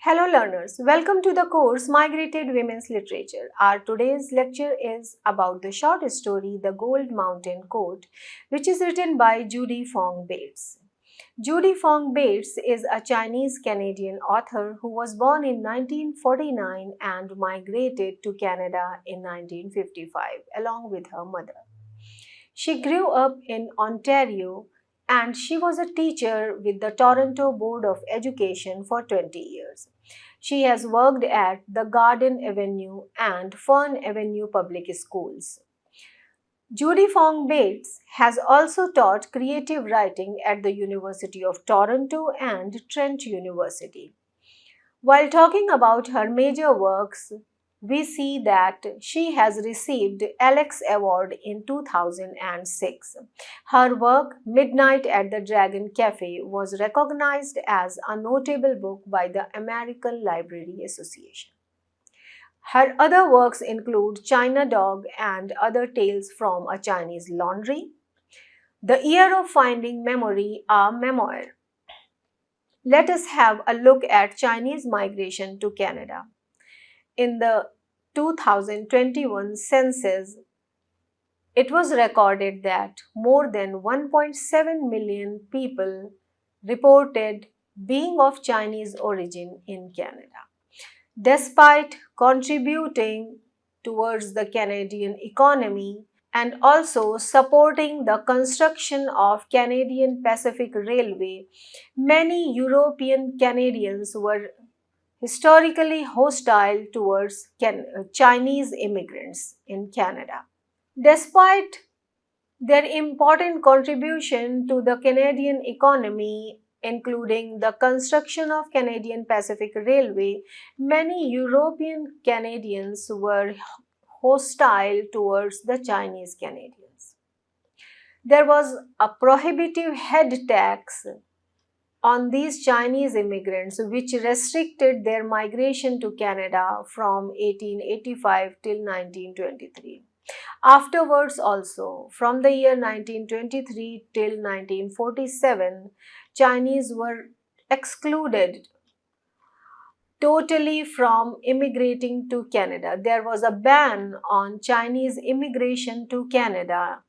Hello learners, welcome to the course Migrated Women's Literature. Our today's lecture is about the short story The Gold Mountain Coat, which is written by Judy Fong Bates. Judy Fong Bates is a Chinese-Canadian author who was born in 1949 and migrated to Canada in 1955 along with her mother. She grew up in Ontario and she was a teacher with the Toronto Board of Education for 20 years. She has worked at the Garden Avenue and Fern Avenue public schools. Judy Fong Bates has also taught creative writing at the University of Toronto and Trent University. While talking about her major works, we see that she has received Alex Award in 2006. Her work, Midnight at the Dragon Cafe, was recognized as a notable book by the American Library Association. Her other works include China Dog and Other Tales from a Chinese Laundry, The Year of Finding Memory, a memoir. Let us have a look at Chinese migration to Canada. In the 2021 census, it was recorded that more than 1.7 million people reported being of Chinese origin in Canada. Despite contributing towards the Canadian economy and also supporting the construction of Canadian Pacific Railway, many European Canadians were historically hostile towards Chinese immigrants in Canada. Despite their important contribution to the Canadian economy, including the construction of Canadian Pacific Railway, many European Canadians were hostile towards the Chinese Canadians. There was a prohibitive head tax on these Chinese immigrants, which restricted their migration to Canada from 1885 till 1923. Afterwards also, from the year 1923 till 1947, Chinese were excluded totally from immigrating to Canada. There was a ban on Chinese immigration to Canada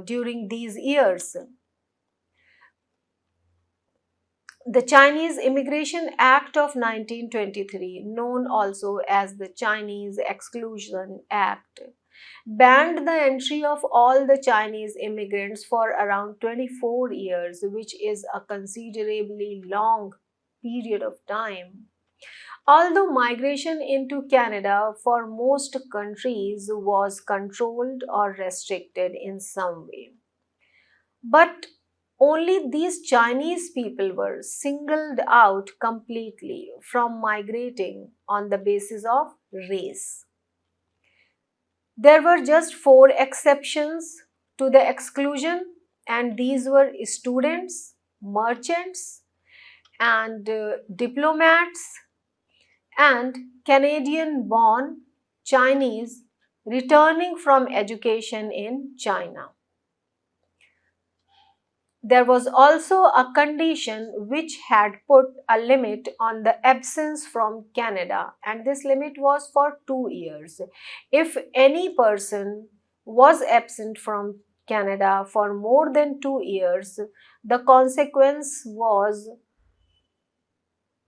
during these years. The Chinese Immigration Act of 1923, known also as the Chinese Exclusion Act, banned the entry of all the Chinese immigrants for around 24 years, which is a considerably long period of time. Although migration into Canada for most countries was controlled or restricted in some way. But only these Chinese people were singled out completely from migrating on the basis of race. There were just 4 exceptions to the exclusion, and these were students, merchants, and diplomats, and Canadian-born Chinese returning from education in China. There was also a condition which had put a limit on the absence from Canada, and this limit was for 2 years. If any person was absent from Canada for more than 2 years, the consequence was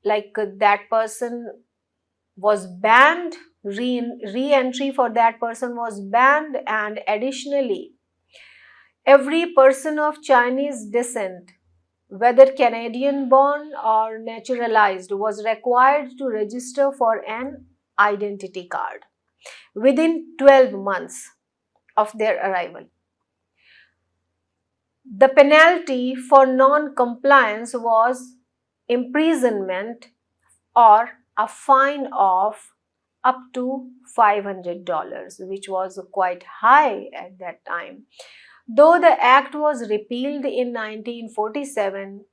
like that person was banned, re-entry for that person was banned, and additionally, every person of Chinese descent, whether Canadian born or naturalized, was required to register for an identity card within 12 months of their arrival. The penalty for non-compliance was imprisonment or a fine of up to $500, which was quite high at that time. Though the act was repealed in 1947,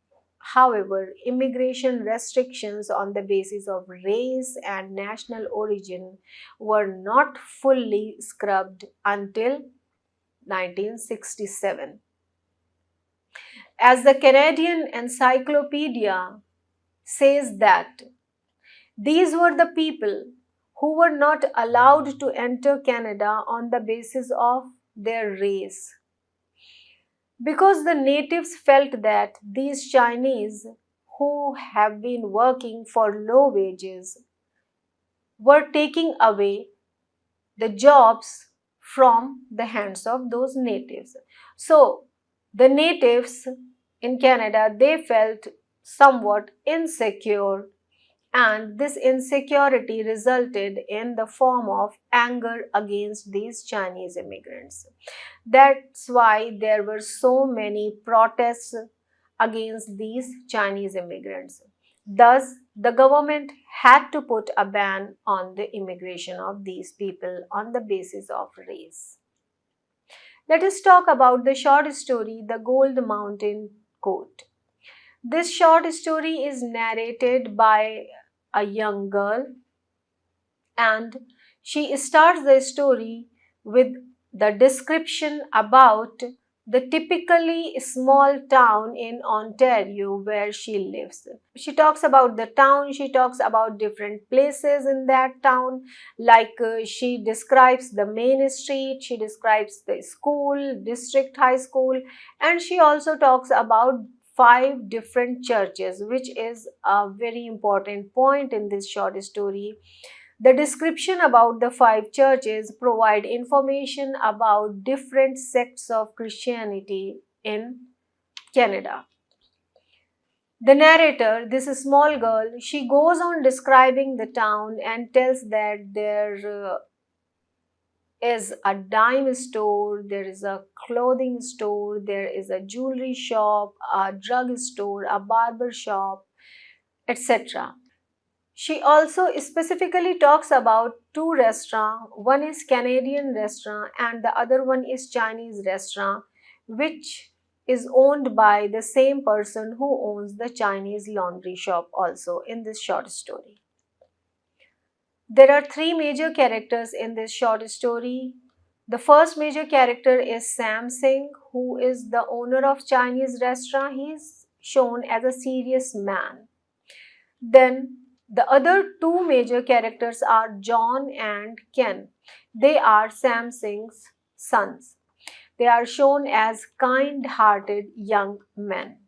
however, immigration restrictions on the basis of race and national origin were not fully scrubbed until 1967. As the Canadian Encyclopedia says that these were the people who were not allowed to enter Canada on the basis of their race, because the natives felt that these Chinese who have been working for low wages were taking away the jobs from the hands of those natives. So the natives in Canada, they felt somewhat insecure, and this insecurity resulted in the form of anger against these Chinese immigrants. That's why there were so many protests against these Chinese immigrants. Thus, the government had to put a ban on the immigration of these people on the basis of race. Let us talk about the short story, The Gold Mountain Coat. This short story is narrated by a young girl, and she starts the story with the description about the typically small town in Ontario where she lives. She talks about the town, she talks about different places in that town, like she describes the main street, she describes the school, district high school, and she also talks about five different churches, which is a very important point in this short story. The description about the five churches provide information about different sects of Christianity in Canada. The narrator, this small girl, she goes on describing the town and tells that there is a dime store, there is a clothing store, there is a jewelry shop, a drug store, a barber shop, etc. She also specifically talks about two restaurants. One is Canadian restaurant and the other one is Chinese restaurant, which is owned by the same person who owns the Chinese laundry shop also in this short story. There are three major characters in this short story. The first major character is Sam Singh, who is the owner of Chinese restaurant. He is shown as a serious man. Then the other two major characters are John and Ken. They are Sam Singh's sons. They are shown as kind-hearted young men.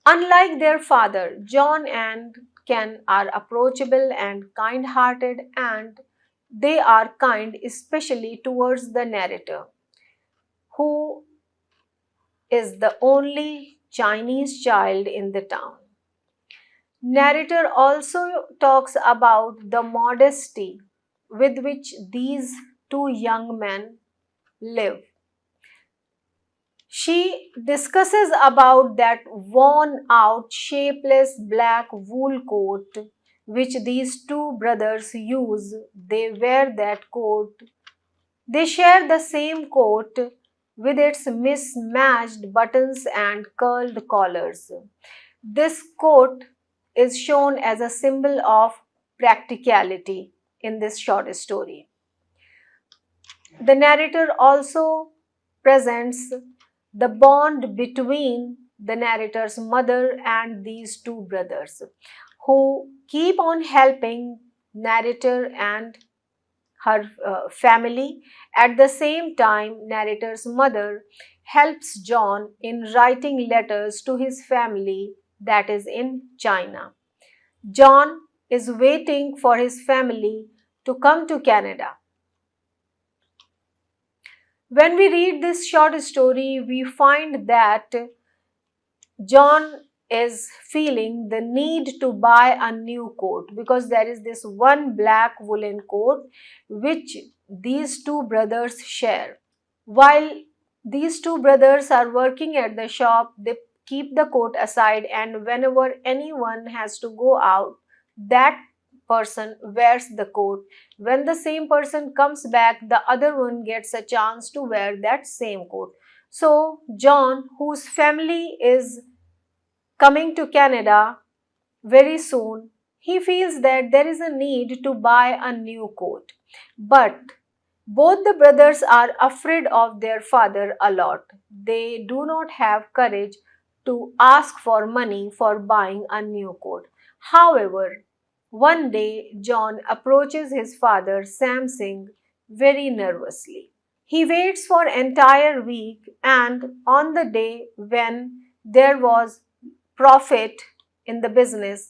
Unlike their father, John and Ken are approachable and kind-hearted, and they are kind especially towards the narrator, who is the only Chinese child in the town. Narrator also talks about the modesty with which these two young men live. She discusses about that worn out, shapeless black wool coat which these two brothers use. They wear that coat. They share the same coat with its mismatched buttons and curled collars. This coat is shown as a symbol of practicality in this short story. The narrator also presents the bond between the narrator's mother and these two brothers, who keep on helping narrator and her family. At the same time, narrator's mother helps John in writing letters to his family that is in China. John is waiting for his family to come to Canada. When we read this short story, we find that John is feeling the need to buy a new coat because there is this one black woolen coat which these two brothers share. While these two brothers are working at the shop, they keep the coat aside, and whenever anyone has to go out, that person wears the coat. When the same person comes back, the other one gets a chance to wear that same coat. So John, whose family is coming to Canada very soon, he feels that there is a need to buy a new coat. But both the brothers are afraid of their father a lot. They do not have courage to ask for money for buying a new coat. However, one day John approaches his father Sam Singh very nervously. He waits for entire week, and on the day when there was profit in the business,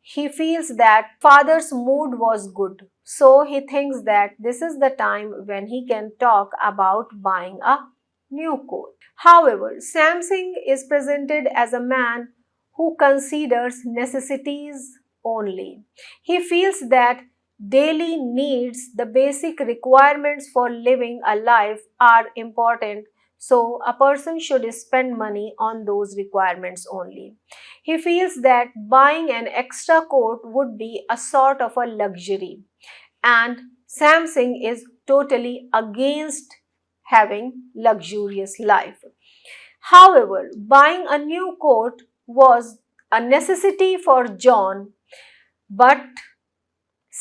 he feels that father's mood was good. So he thinks that this is the time when he can talk about buying a new coat. However, Samsung is presented as a man who considers necessities only. He feels that daily needs, the basic requirements for living a life, are important, so a person should spend money on those requirements only. He feels that buying an extra coat would be a sort of a luxury, and Samsung is totally against having luxurious life. However, buying a new coat was a necessity for John, but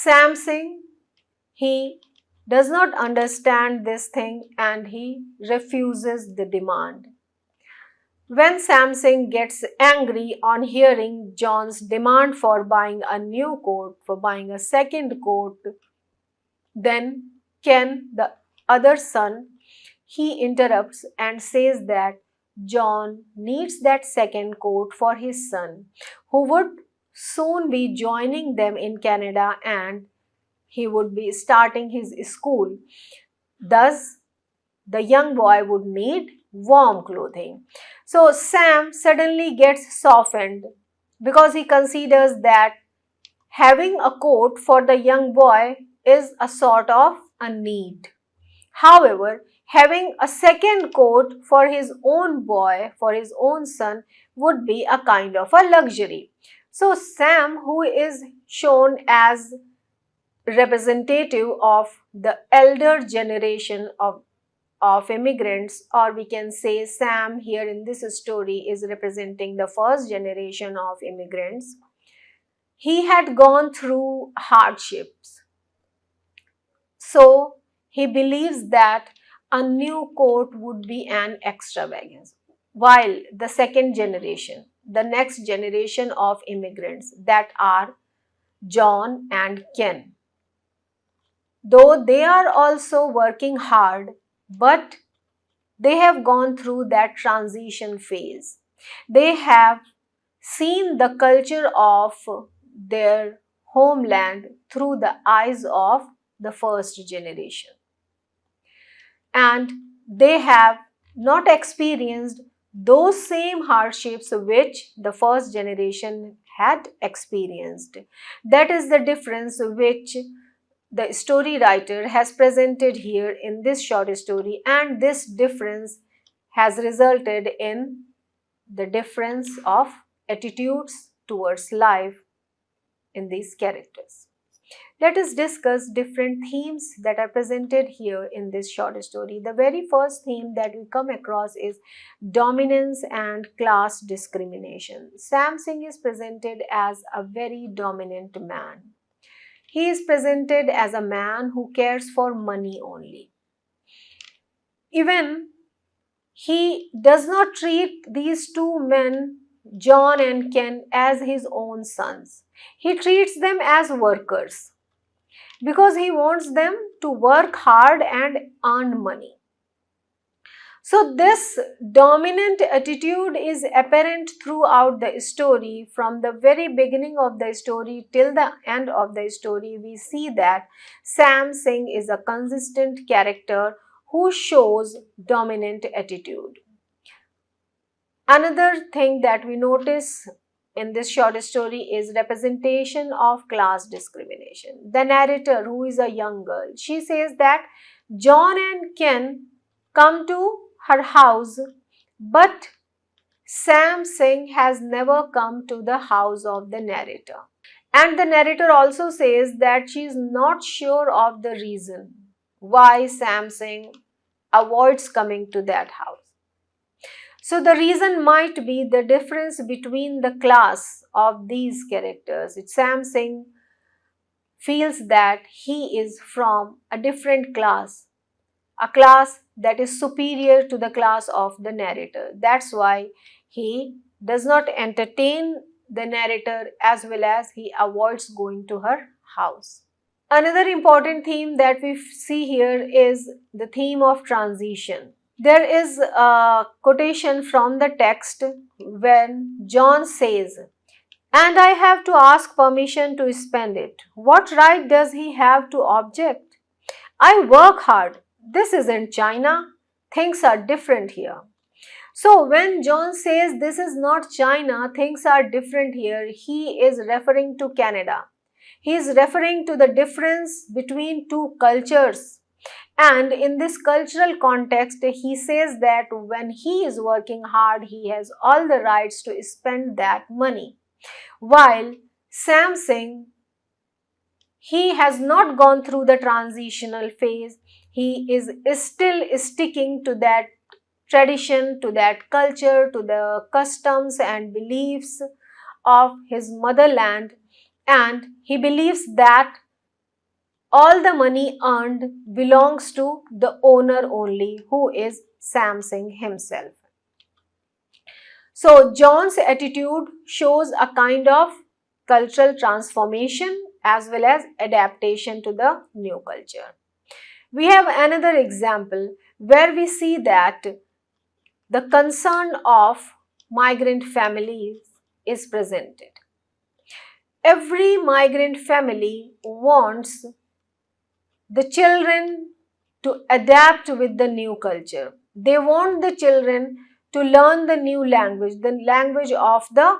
Samsung, he does not understand this thing and he refuses the demand. When Samsung gets angry on hearing John's demand for buying a new coat, for buying a second coat, then Ken, the other son, he interrupts and says that John needs that second coat for his son, who would soon be joining them in Canada, and he would be starting his school. Thus, the young boy would need warm clothing. So Sam suddenly gets softened because he considers that having a coat for the young boy is a sort of a need. However, having a second coat for his own boy, for his own son, would be a kind of a luxury. So Sam, who is shown as representative of the elder generation of immigrants, or we can say Sam here in this story is representing the first generation of immigrants. He had gone through hardships. So he believes that a new coat would be an extravagance. While the second generation, the next generation of immigrants, that are John and Ken, though they are also working hard, but they have gone through that transition phase. They have seen the culture of their homeland through the eyes of the first generation, and they have not experienced those same hardships which the first generation had experienced. That is the difference which the story writer has presented here in this short story, and this difference has resulted in the difference of attitudes towards life in these characters. Let us discuss different themes that are presented here in this short story. The very first theme that we come across is dominance and class discrimination. Sam Singh is presented as a very dominant man. He is presented as a man who cares for money only. Even he does not treat these two men, John and Ken, as his own sons. He treats them as workers because he wants them to work hard and earn money. So this dominant attitude is apparent throughout the story. From the very beginning of the story till the end of the story, we see that Sam Singh is a consistent character who shows dominant attitude. Another thing that we notice in this short story is representation of class discrimination. The narrator, who is a young girl, she says that John and Ken come to her house, but Sam Singh has never come to the house of the narrator. And the narrator also says that she is not sure of the reason why Sam Singh avoids coming to that house. So the reason might be the difference between the class of these characters. Sam Singh feels that he is from a different class, a class that is superior to the class of the narrator. That's why he does not entertain the narrator, as well as he avoids going to her house. Another important theme that we see here is the theme of transition. There is a quotation from the text when John says, "And I have to ask permission to spend it. What right does he have to object? I work hard. This isn't China. Things are different here." So when John says this is not China, things are different here, he is referring to Canada. He is referring to the difference between two cultures. And in this cultural context, he says that when he is working hard, he has all the rights to spend that money. While Samsung, he has not gone through the transitional phase. He is still sticking to that tradition, to that culture, to the customs and beliefs of his motherland, and he believes that all the money earned belongs to the owner only, who is Samsung himself. So John's attitude shows a kind of cultural transformation as well as adaptation to the new culture. We have another example where we see that the concern of migrant families is presented. Every migrant family wants the children to adapt with the new culture. They want the children to learn the language of the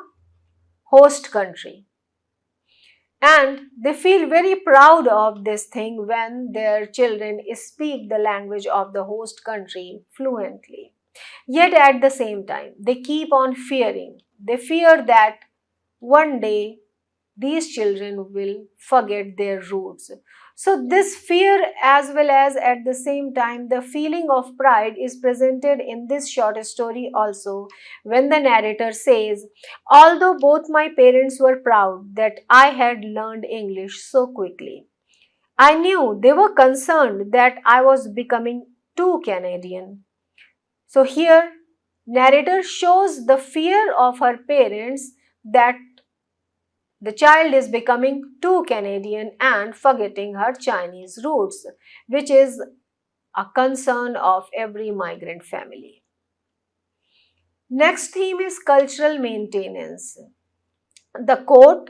host country. And they feel very proud of this thing when their children speak the language of the host country fluently. Yet at the same time, they keep on fearing. They fear that one day these children will forget their roots. So this fear, as well as at the same time the feeling of pride, is presented in this short story also, when the narrator says, "Although both my parents were proud that I had learned English so quickly, I knew they were concerned that I was becoming too Canadian." So here narrator shows the fear of her parents that the child is becoming too Canadian and forgetting her Chinese roots, which is a concern of every migrant family. Next theme is cultural maintenance. The coat,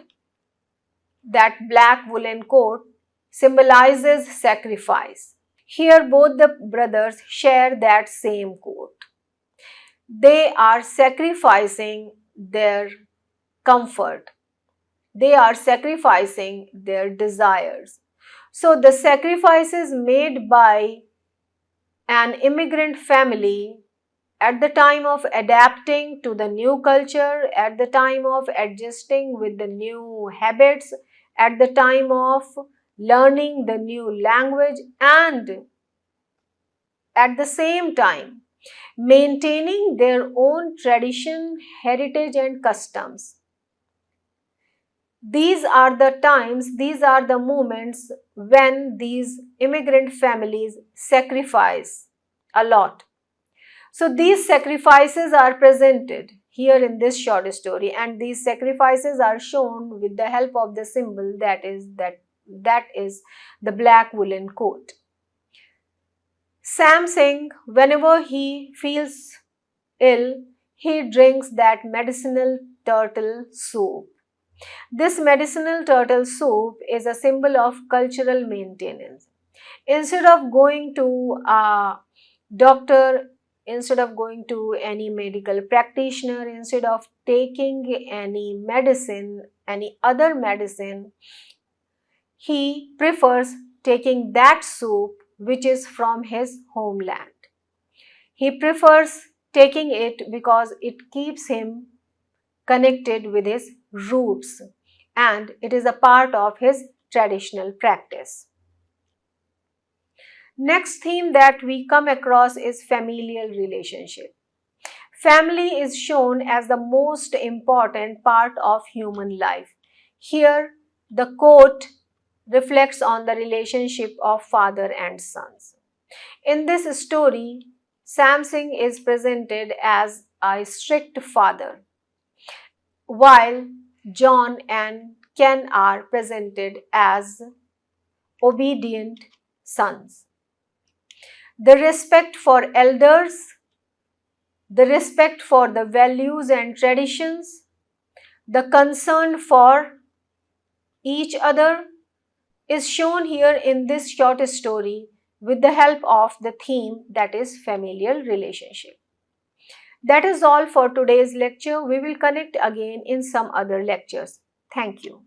that black woolen coat, symbolizes sacrifice. Here both the brothers share that same coat. They are sacrificing their comfort. They are sacrificing their desires. So the sacrifices made by an immigrant family at the time of adapting to the new culture, at the time of adjusting with the new habits, at the time of learning the new language, and at the same time maintaining their own tradition, heritage, and customs. These are the times, these are the moments when these immigrant families sacrifice a lot. So these sacrifices are presented here in this short story, and these sacrifices are shown with the help of the symbol that is the black woolen coat. Samsung, whenever he feels ill, he drinks that medicinal turtle soup. This medicinal turtle soup is a symbol of cultural maintenance. Instead of going to a doctor, instead of going to any medical practitioner, instead of taking any medicine, any other medicine, he prefers taking that soup which is from his homeland. He prefers taking it because it keeps him connected with his roots, and it is a part of his traditional practice. Next theme that we come across is familial relationship. Family is shown as the most important part of human life. Here, the quote reflects on the relationship of father and sons. In this story, Samsung is presented as a strict father. while John and Ken are presented as obedient sons. The respect for elders, the respect for the values and traditions, the concern for each other is shown here in this short story with the help of the theme, that is familial relationship. That is all for today's lecture. We will connect again in some other lectures. Thank you.